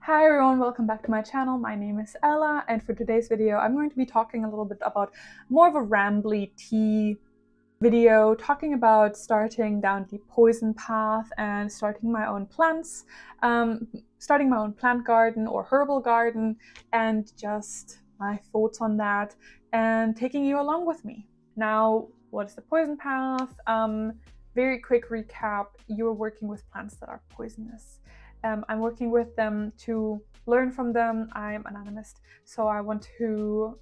Hi everyone, welcome back to my channel. My name is Ella, and for today's video I'm going to be talking a little bit about more of a rambly tea video, talking about starting down the poison path and starting my own plants, starting my own plant garden or herbal garden, and just my thoughts on that and taking you along with me. Now, what is the poison path? Very quick recap, you're working with plants that are poisonous. I'm working with them to learn from them. I'm an animist, so I want to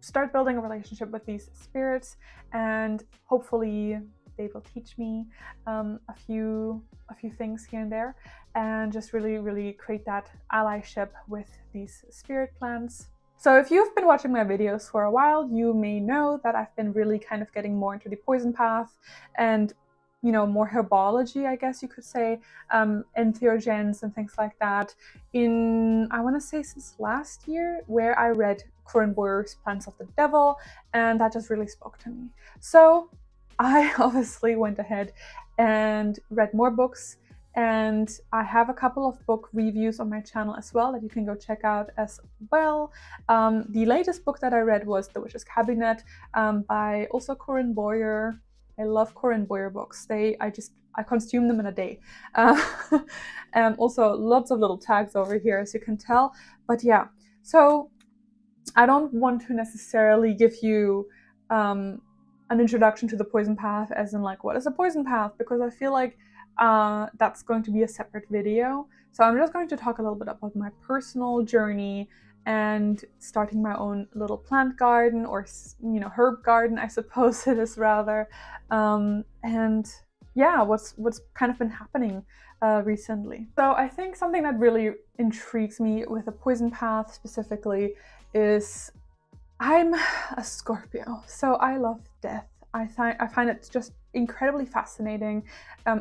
start building a relationship with these spirits, and hopefully they will teach me a few things here and there, and just really create that allyship with these spirit plants. So if you've been watching my videos for a while, you may know that I've been really kind of getting more into the poison path and, you know, more herbology, I guess you could say, entheogens and things like that in, I want to say, since last year, where I read Corinne Boyer's Plants of the Devil, and that just really spoke to me. So I obviously went ahead and read more books, and I have a couple of book reviews on my channel as well that you can go check out as well. The latest book that I read was The Witch's Cabinet by also Corinne Boyer. I love Corinne Boyer books. I consume them in a day. Also lots of little tags over here, as you can tell. But yeah, so I don't want to necessarily give you an introduction to the poison path, as in like, what is a poison path? Because I feel like that's going to be a separate video. So I'm just going to talk a little bit about my personal journey and starting my own little plant garden, or, you know, herb garden, I suppose it is rather. And yeah, what's kind of been happening recently. So I think something that really intrigues me with the poison path specifically is I'm a Scorpio, so I love death. I find it just incredibly fascinating.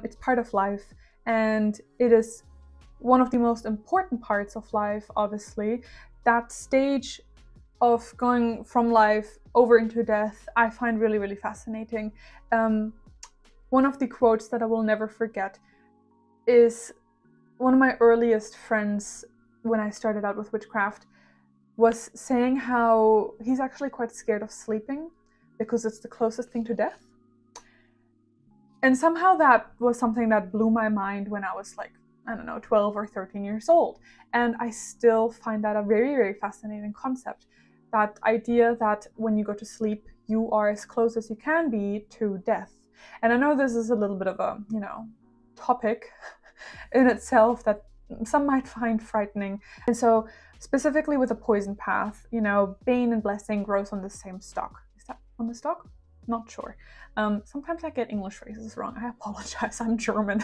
It's part of life, and it is one of the most important parts of life, obviously. That stage of going from life over into death, I find really fascinating. One of the quotes that I will never forget is one of my earliest friends when I started out with witchcraft was saying how he's actually quite scared of sleeping because it's the closest thing to death. And somehow that was something that blew my mind when I was like, I don't know, 12 or 13 years old. And I still find that a very fascinating concept. That idea that when you go to sleep, you are as close as you can be to death. And I know this is a little bit of a, you know, topic in itself that some might find frightening. And so specifically with the poison path, you know, bane and blessing grows on the same stalk. Is that on the stalk? Not sure. Sometimes I get English phrases wrong. I apologize, I'm German.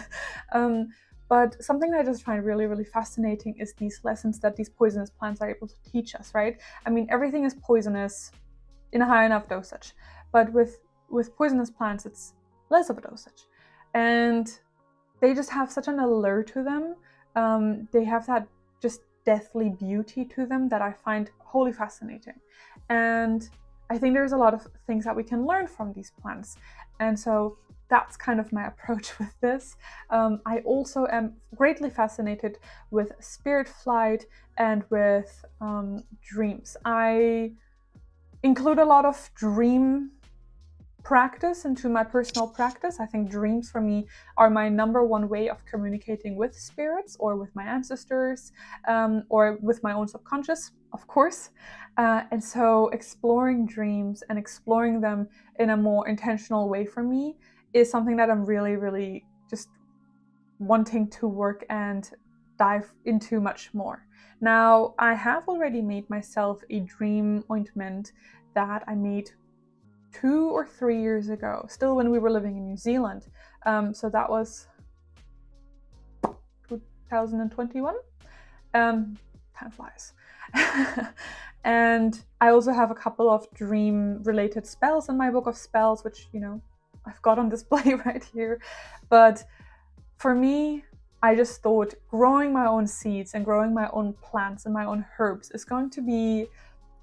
But something that I just find really fascinating is these lessons that these poisonous plants are able to teach us, right? I mean, everything is poisonous in a high enough dosage, but with poisonous plants, it's less of a dosage. And they just have such an allure to them. They have that just deathly beauty to them that I find wholly fascinating. And I think there's a lot of things that we can learn from these plants. And so that's kind of my approach with this. I also am greatly fascinated with spirit flight and with dreams. I include a lot of dream practice into my personal practice. I think dreams for me are my #1 way of communicating with spirits or with my ancestors, or with my own subconscious, of course. And so exploring dreams and exploring them in a more intentional way for me is something that I'm really just wanting to work and dive into much more. Now, I have already made myself a dream ointment that I made 2 or 3 years ago, still when we were living in New Zealand. So that was 2021. Time flies. And I also have a couple of dream related spells in my book of spells, which, you know, I've got on display right here. But for me, I just thought growing my own seeds and growing my own plants and my own herbs is going to be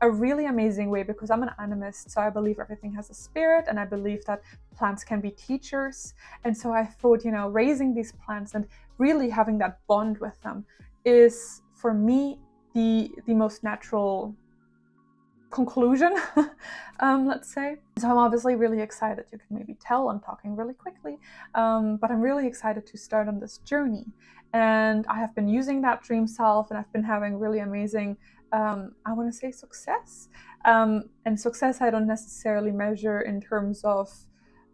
a really amazing way, because I'm an animist, so I believe everything has a spirit, and I believe that plants can be teachers. And so I thought, you know, raising these plants and really having that bond with them is, for me, the most natural conclusion, let's say. So I'm obviously really excited. You can maybe tell I'm talking really quickly, but I'm really excited to start on this journey. And I have been using that dream self, and I've been having really amazing, I want to say, success. And success I don't necessarily measure in terms of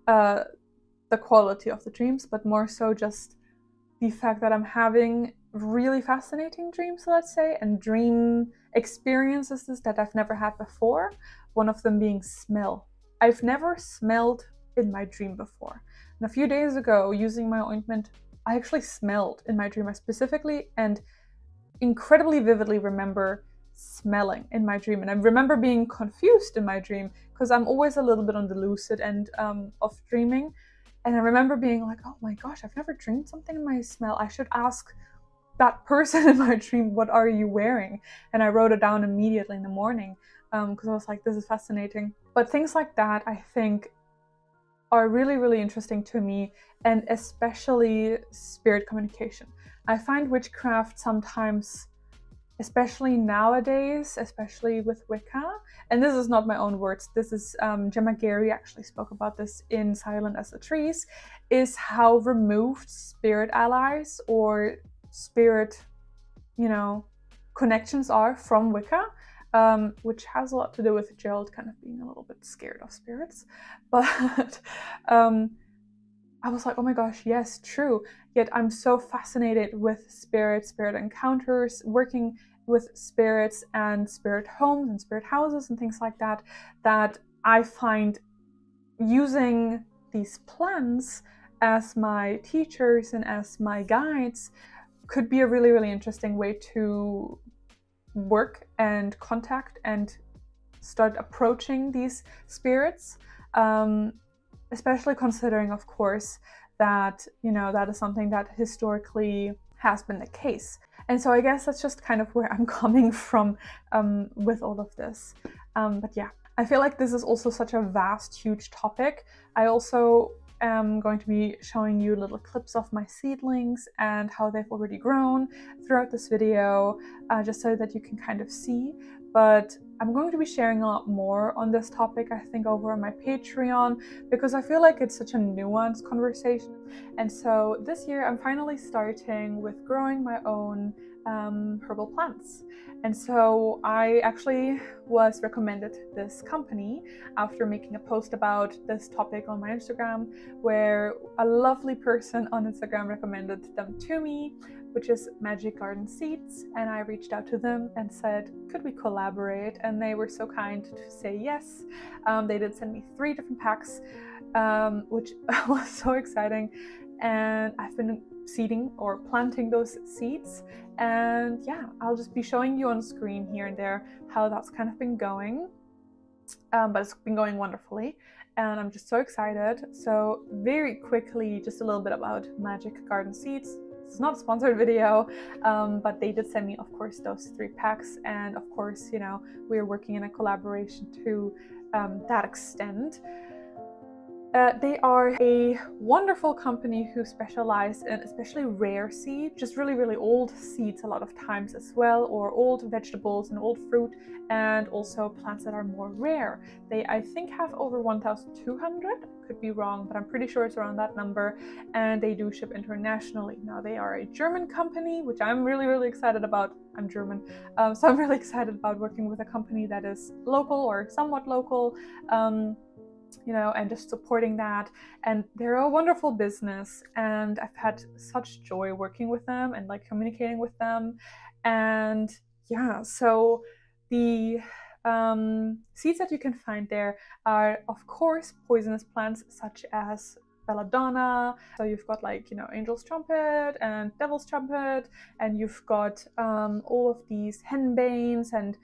the quality of the dreams, but more so just the fact that I'm having really fascinating dreams, let's say, and dream experiences that I've never had before. One of them being smell. I've never smelled in my dream before. And a few days ago, using my ointment, I actually smelled in my dream. I specifically and incredibly vividly remember smelling in my dream. And I remember being confused in my dream because I'm always a little bit on the lucid end of dreaming. And I remember being like, oh my gosh, I've never dreamed something in my smell. I should ask that person in my dream, what are you wearing? And I wrote it down immediately in the morning because I was like, this is fascinating. But things like that, I think, are really, really interesting to me, and especially spirit communication. I find witchcraft sometimes, especially nowadays, especially with Wicca, and this is not my own words, this is Gemma Gary actually spoke about this in Silent as the Trees, is how removed spirit allies or spirit, connections are from Wicca, which has a lot to do with Gerald kind of being a little bit scared of spirits. But I was like, oh my gosh, yes, true. Yet I'm so fascinated with spirit encounters, working with spirits and spirit homes and spirit houses and things like that, that I find using these plants as my teachers and as my guides could be a really, really interesting way to work and contact and start approaching these spirits, especially considering, of course, that, that is something that historically has been the case. And so I guess that's just kind of where I'm coming from with all of this. But yeah, I feel like this is also such a vast, huge topic. I also am going to be showing you little clips of my seedlings and how they've already grown throughout this video, just so that you can kind of see. But I'm going to be sharing a lot more on this topic, I think, over on my Patreon, because I feel like it's such a nuanced conversation. And so this year I'm finally starting with growing my own herbal plants. And so I actually was recommended this company after making a post about this topic on my Instagram, where a lovely person on Instagram recommended them to me, which is Magic Garden Seeds. And I reached out to them and said, could we collaborate? And they were so kind to say yes. They did send me 3 different packs, which was so exciting. And I've been seeding or planting those seeds, and yeah, I'll just be showing you on screen here and there how that's kind of been going, but it's been going wonderfully, and I'm just so excited. So very quickly, just a little bit about Magic Garden Seeds. It's not a sponsored video, but they did send me, of course, those 3 packs, and of course, we're working in a collaboration to that extent. They are a wonderful company who specialize in especially rare seeds, just really, really old seeds a lot of times as well, or old vegetables and old fruit, and also plants that are more rare. They, I think, have over 1,200, could be wrong, but I'm pretty sure it's around that number, and they do ship internationally. Now, they are a German company, which I'm really, really excited about. I'm German, so I'm really excited about working with a company that is local or somewhat local, and just supporting that. And they're a wonderful business, and I've had such joy working with them and like communicating with them. And yeah, so the seeds that you can find there are, of course, poisonous plants such as belladonna. So you've got like, angel's trumpet and devil's trumpet, and you've got all of these henbanes, and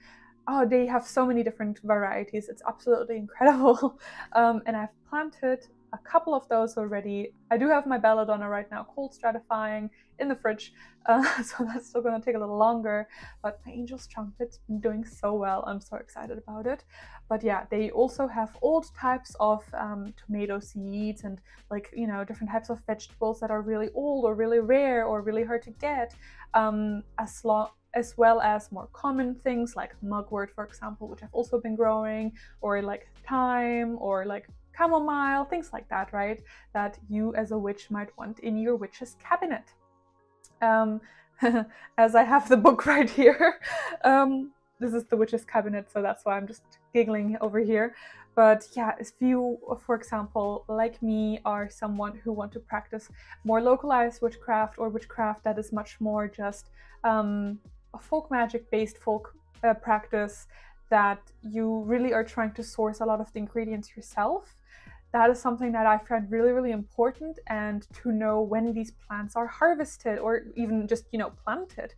oh, they have so many different varieties. It's absolutely incredible. And I've planted a couple of those already. I do have my belladonna right now cold stratifying in the fridge, so that's still going to take a little longer, but my angel's trumpet's been doing so well. I'm so excited about it. But yeah, they also have old types of tomato seeds and, like, you know, different types of vegetables that are really old or really rare or really hard to get, as well as more common things like mugwort, for example, which I've also been growing, or like thyme, or like chamomile, things like that, right? That you as a witch might want in your witch's cabinet. As I have the book right here. This is the witch's cabinet, so that's why I'm just giggling over here. But yeah, if you, for example, like me, are someone who want to practice more localized witchcraft, or witchcraft that is much more just a folk magic based folk practice, that you really are trying to source a lot of the ingredients yourself, that is something that I find really, really important, and to know when these plants are harvested or even just, you know, planted,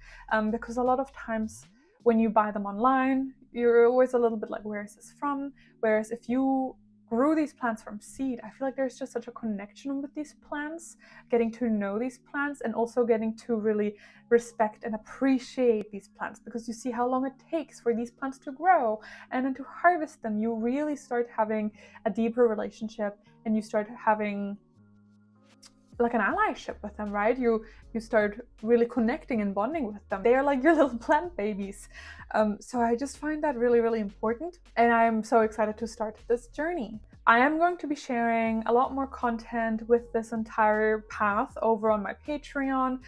because a lot of times when you buy them online, you're always a little bit like, where is this from? Whereas if you grew these plants from seed, I feel like there's just such a connection with these plants, getting to know these plants, and also getting to really respect and appreciate these plants, because you see how long it takes for these plants to grow, and then to harvest them, you really start having a deeper relationship, and you start having like an allyship with them, right? You start really connecting and bonding with them. They are like your little plant babies. So I just find that really, really important, and I'm so excited to start this journey. I am going to be sharing a lot more content with this entire path over on my Patreon.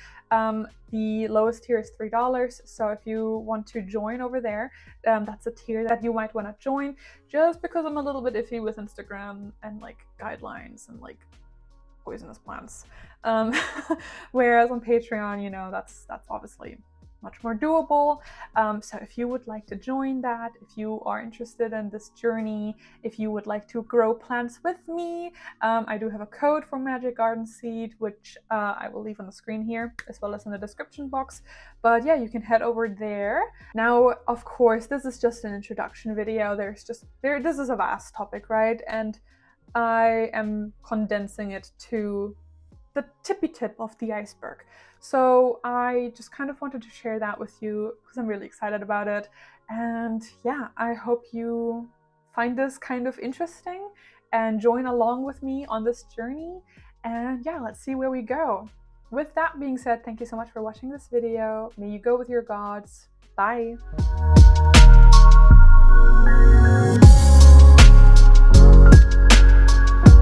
The lowest tier is $3, so if you want to join over there, that's a tier that you might want to join, just because I'm a little bit iffy with Instagram and like guidelines and like poisonous plants. Whereas on Patreon, you know, that's obviously much more doable. So if you would like to join that, if you are interested in this journey, if you would like to grow plants with me, I do have a code for Magic Garden Seed, which I will leave on the screen here, as well as in the description box. But yeah, you can head over there. Now, of course, this is just an introduction video. This is a vast topic, right? And I am condensing it to the tippy tip of the iceberg. So I just kind of wanted to share that with you because I'm really excited about it. And yeah, I hope you find this kind of interesting and join along with me on this journey. And yeah, let's see where we go. With that being said, thank you so much for watching this video. May you go with your gods. Bye.